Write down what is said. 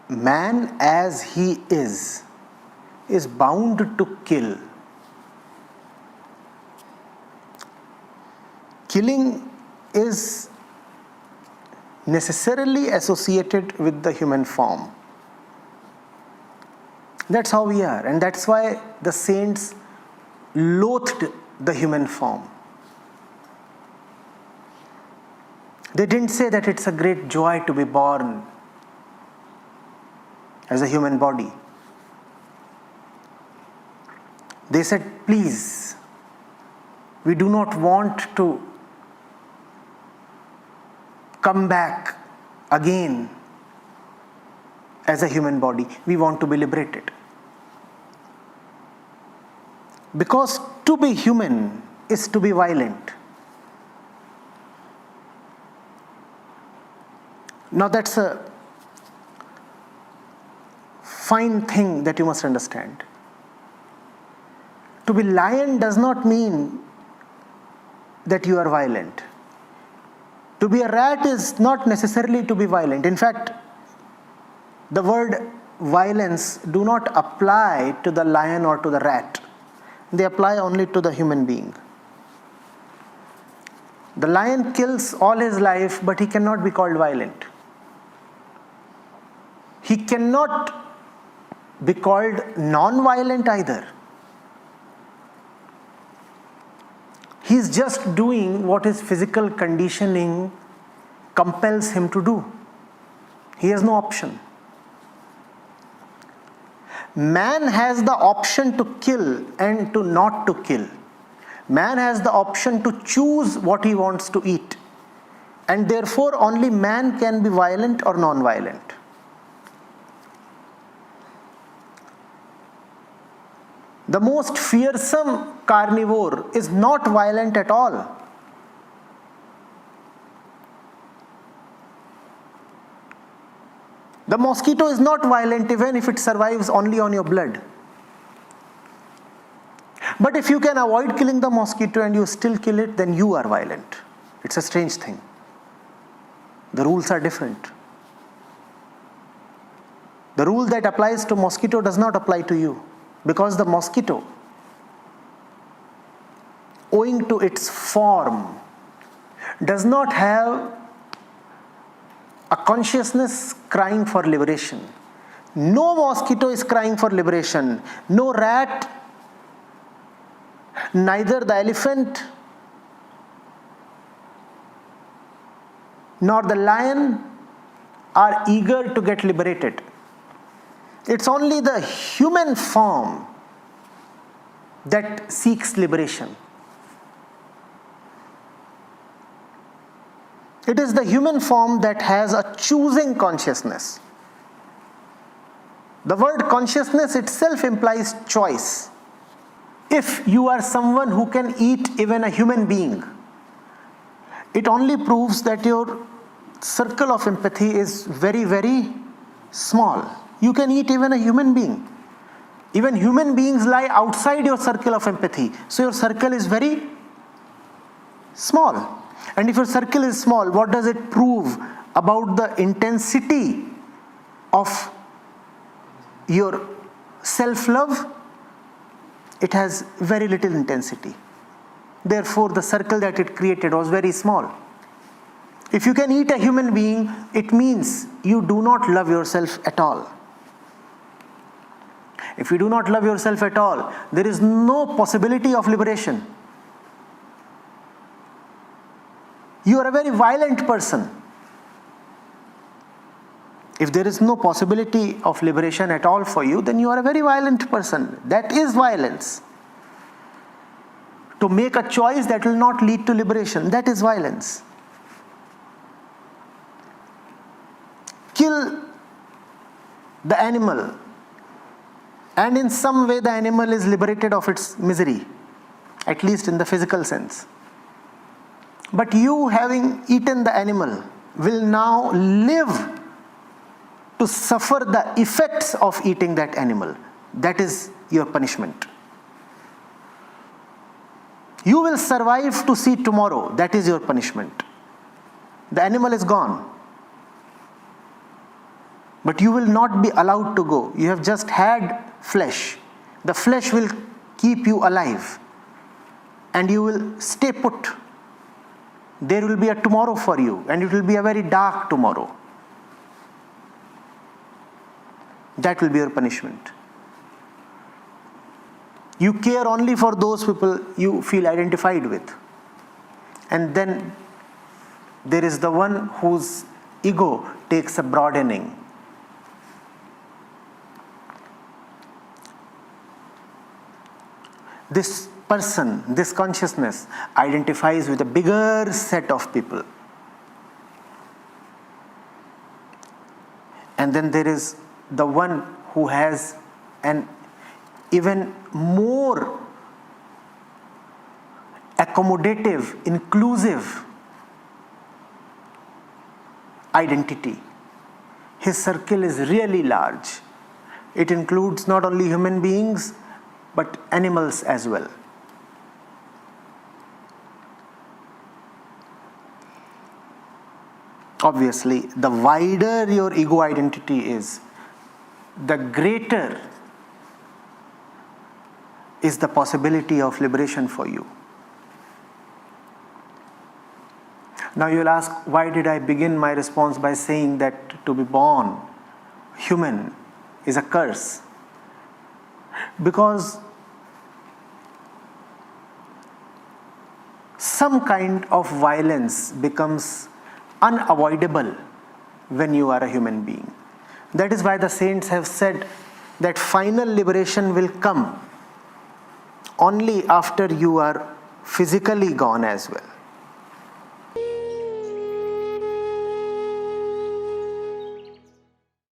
man as he is bound to kill. Killing is necessarily associated with the human form. That's how we are, and that's why the saints loathed the human form. They didn't say that it's a great joy to be born as a human body. They said, please, we do not want to come back again as a human body. We want to be liberated. Because to be human is to be violent. Now that's a fine thing that you must understand. To be lion does not mean that you are violent. To be a rat is not necessarily to be violent. In fact, the word violence do not apply to the lion or to the rat. They apply only to the human being. The lion kills all his life, but he cannot be called violent. He cannot be called non-violent either. He is just doing what his physical conditioning compels him to do. He has no option. Man has the option to kill and to not to kill. Man has the option to choose what he wants to eat. And therefore only man can be violent or non-violent. The most fearsome carnivore is not violent at all. The mosquito is not violent even if it survives only on your blood. But if you can avoid killing the mosquito and you still kill it, then you are violent. It's a strange thing. The rules are different. The rule that applies to mosquito does not apply to you, because the mosquito, owing to its form, does not have a consciousness crying for liberation. No mosquito is crying for liberation. No rat, neither the elephant nor the lion are eager to get liberated. It's only the human form that seeks liberation. It is the human form that has a choosing consciousness. The word consciousness itself implies choice. If you are someone who can eat even a human being, it only proves that your circle of empathy is very, very small. You can eat even a human being. Even human beings lie outside your circle of empathy. So your circle is very small. And if your circle is small, what does it prove about the intensity of your self-love? It has very little intensity. Therefore, the circle that it created was very small. If you can eat a human being, it means you do not love yourself at all. If you do not love yourself at all, there is no possibility of liberation. You are a very violent person. If there is no possibility of liberation at all for you, then you are a very violent person. That is violence. To make a choice that will not lead to liberation, that is violence. Kill the animal, and in some way the animal is liberated of its misery, at least in the physical sense. But you, having eaten the animal, will now live to suffer the effects of eating that animal. That is your punishment. You will survive to see tomorrow. That is your punishment. The animal is gone. But you will not be allowed to go. You have just had flesh. The flesh will keep you alive. And you will stay put. There will be a tomorrow for you, and it will be a very dark tomorrow. That will be your punishment. You care only for those people you feel identified with. And then there is the one whose ego takes a broadening. This person, this consciousness, identifies with a bigger set of people. And then there is the one who has an even more accommodative, inclusive identity. His circle is really large. It includes not only human beings, but animals as well. Obviously, the wider your ego identity is, the greater is the possibility of liberation for you. Now you'll ask, why did I begin my response by saying that to be born human is a curse? Because some kind of violence becomes unavoidable when you are a human being. That is why the saints have said that final liberation will come only after you are physically gone as well.